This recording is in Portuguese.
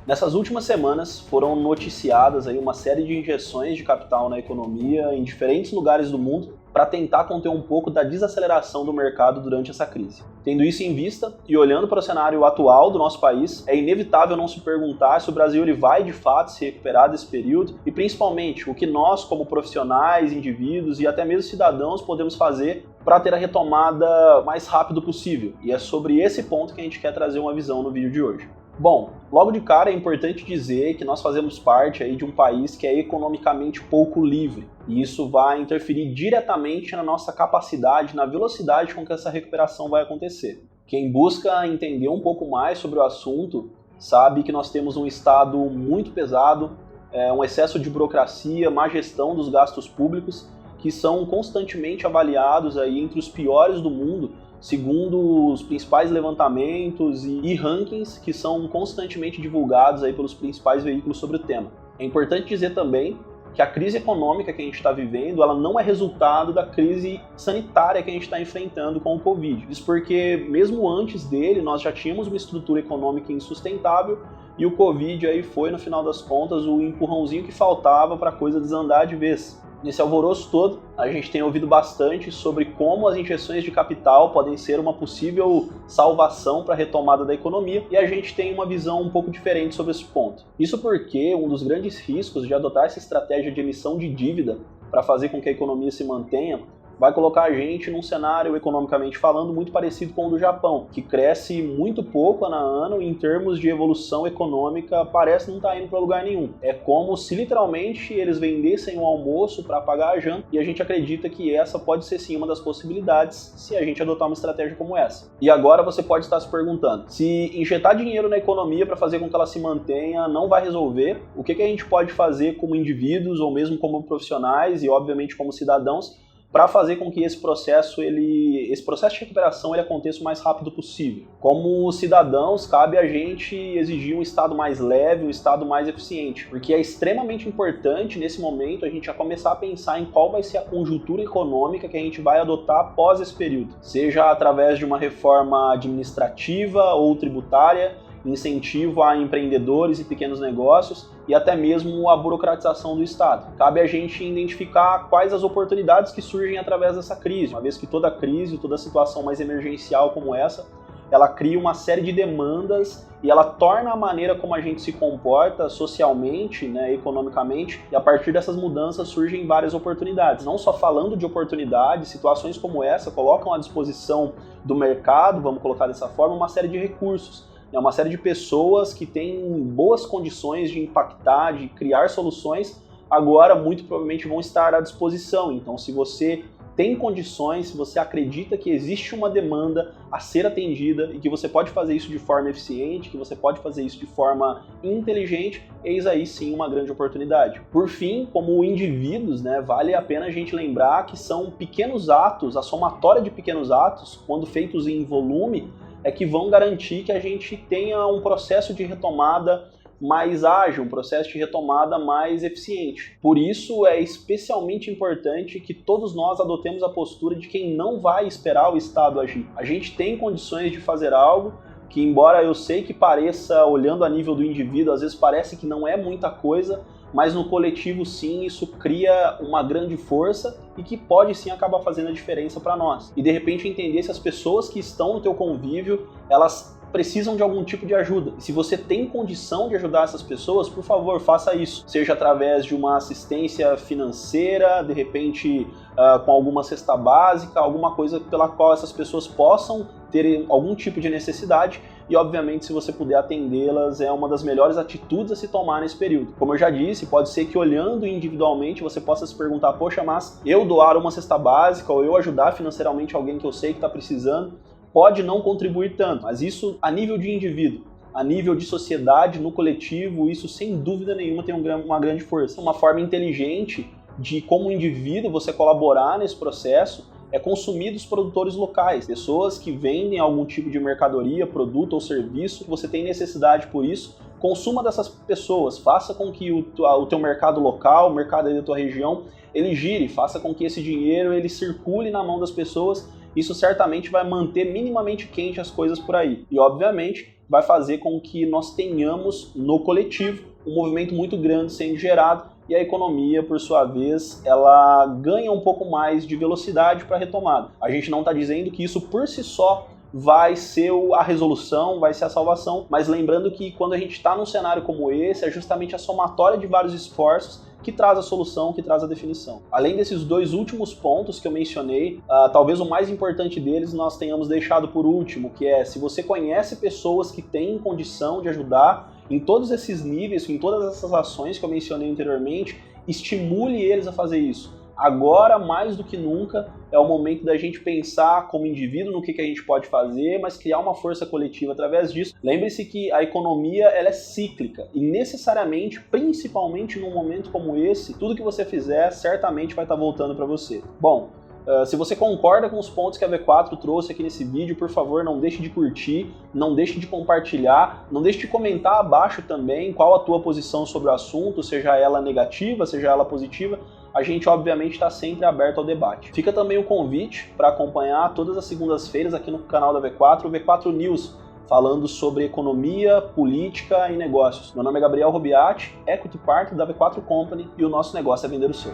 Nessas últimas semanas foram noticiadas aí uma série de injeções de capital na economia em diferentes lugares do mundo para tentar conter um pouco da desaceleração do mercado durante essa crise. Tendo isso em vista e olhando para o cenário atual do nosso país, é inevitável não se perguntar se o Brasil ele vai de fato se recuperar desse período e principalmente o que nós como profissionais, indivíduos e até mesmo cidadãos podemos fazer para ter a retomada mais rápido possível. E é sobre esse ponto que a gente quer trazer uma visão no vídeo de hoje. Bom, logo de cara é importante dizer que nós fazemos parte aí de um país que é economicamente pouco livre, e isso vai interferir diretamente na nossa capacidade, na velocidade com que essa recuperação vai acontecer. Quem busca entender um pouco mais sobre o assunto sabe que nós temos um Estado muito pesado, um excesso de burocracia, má gestão dos gastos públicos, que são constantemente avaliados aí entre os piores do mundo, segundo os principais levantamentos e rankings que são constantemente divulgados aí pelos principais veículos sobre o tema. É importante dizer também que a crise econômica que a gente está vivendo, ela não é resultado da crise sanitária que a gente está enfrentando com o Covid. Isso porque, mesmo antes dele, nós já tínhamos uma estrutura econômica insustentável e o Covid aí foi, no final das contas, o empurrãozinho que faltava para a coisa desandar de vez. Nesse alvoroço todo, a gente tem ouvido bastante sobre como as injeções de capital podem ser uma possível salvação para a retomada da economia e a gente tem uma visão um pouco diferente sobre esse ponto. Isso porque um dos grandes riscos de adotar essa estratégia de emissão de dívida para fazer com que a economia se mantenha vai colocar a gente num cenário, economicamente falando, muito parecido com o do Japão, que cresce muito pouco ano a ano e em termos de evolução econômica parece não estar indo para lugar nenhum. É como se literalmente eles vendessem o almoço para pagar a janta e a gente acredita que essa pode ser sim uma das possibilidades se a gente adotar uma estratégia como essa. E agora você pode estar se perguntando, se injetar dinheiro na economia para fazer com que ela se mantenha não vai resolver, o que a gente pode fazer como indivíduos ou mesmo como profissionais e obviamente como cidadãos para fazer com que esse processo de recuperação ele aconteça o mais rápido possível. Como cidadãos, cabe a gente exigir um Estado mais leve, um Estado mais eficiente, porque é extremamente importante nesse momento a gente já começar a pensar em qual vai ser a conjuntura econômica que a gente vai adotar após esse período, seja através de uma reforma administrativa ou tributária, incentivo a empreendedores e pequenos negócios e até mesmo a burocratização do Estado. Cabe a gente identificar quais as oportunidades que surgem através dessa crise, uma vez que toda crise, toda situação mais emergencial como essa, ela cria uma série de demandas e ela torna a maneira como a gente se comporta socialmente, economicamente, e a partir dessas mudanças surgem várias oportunidades. Não só falando de oportunidades, situações como essa colocam à disposição do mercado, vamos colocar dessa forma, uma série de recursos. É uma série de pessoas que têm boas condições de impactar, de criar soluções, agora muito provavelmente vão estar à disposição. Então, se você tem condições, se você acredita que existe uma demanda a ser atendida e que você pode fazer isso de forma eficiente, que você pode fazer isso de forma inteligente, eis aí sim uma grande oportunidade. Por fim, como indivíduos, vale a pena a gente lembrar que são pequenos atos, a somatória de pequenos atos, quando feitos em volume, é que vão garantir que a gente tenha um processo de retomada mais ágil, um processo de retomada mais eficiente. Por isso é especialmente importante que todos nós adotemos a postura de quem não vai esperar o Estado agir. A gente tem condições de fazer algo que, embora eu sei que pareça, olhando a nível do indivíduo, às vezes parece que não é muita coisa, mas no coletivo sim, isso cria uma grande força e que pode sim acabar fazendo a diferença para nós. E de repente entender se as pessoas que estão no teu convívio, elas precisam de algum tipo de ajuda. E se você tem condição de ajudar essas pessoas, por favor, faça isso. Seja através de uma assistência financeira, de repente com alguma cesta básica, alguma coisa pela qual essas pessoas possam ter algum tipo de necessidade. E, obviamente, se você puder atendê-las, é uma das melhores atitudes a se tomar nesse período. Como eu já disse, pode ser que olhando individualmente você possa se perguntar, poxa, mas eu doar uma cesta básica ou eu ajudar financeiramente alguém que eu sei que está precisando, pode não contribuir tanto. Mas isso a nível de indivíduo, a nível de sociedade, no coletivo, isso sem dúvida nenhuma tem uma grande força. Uma forma inteligente de, como indivíduo, você colaborar nesse processo é consumir dos produtores locais, pessoas que vendem algum tipo de mercadoria, produto ou serviço, que você tem necessidade por isso, consuma dessas pessoas, faça com que o teu mercado local, o mercado aí da tua região, ele gire, faça com que esse dinheiro ele circule na mão das pessoas isso certamente vai manter minimamente quente as coisas por aí. E, obviamente, vai fazer com que nós tenhamos, no coletivo, um movimento muito grande sendo gerado e a economia, por sua vez, ela ganha um pouco mais de velocidade para a retomada. A gente não está dizendo que isso por si só vai ser a resolução, vai ser a salvação, mas lembrando que quando a gente está num cenário como esse, é justamente a somatória de vários esforços que traz a solução, que traz a definição. Além desses dois últimos pontos que eu mencionei, talvez o mais importante deles nós tenhamos deixado por último, que é se você conhece pessoas que têm condição de ajudar em todos esses níveis, em todas essas ações que eu mencionei anteriormente, estimule eles a fazer isso. Agora, mais do que nunca, é o momento da gente pensar como indivíduo no que a gente pode fazer, mas criar uma força coletiva através disso. Lembre-se que a economia ela é cíclica e necessariamente, principalmente num momento como esse, tudo que você fizer certamente vai estar voltando para você. Bom, se você concorda com os pontos que a V4 trouxe aqui nesse vídeo, por favor, não deixe de curtir, não deixe de compartilhar, não deixe de comentar abaixo também qual a tua posição sobre o assunto, seja ela negativa, seja ela positiva. A gente, obviamente, está sempre aberto ao debate. Fica também o convite para acompanhar todas as segundas-feiras aqui no canal da V4, o V4 News, falando sobre economia, política e negócios. Meu nome é Gabriel Robiati, Equity Partner da V4 Company e o nosso negócio é vender o seu.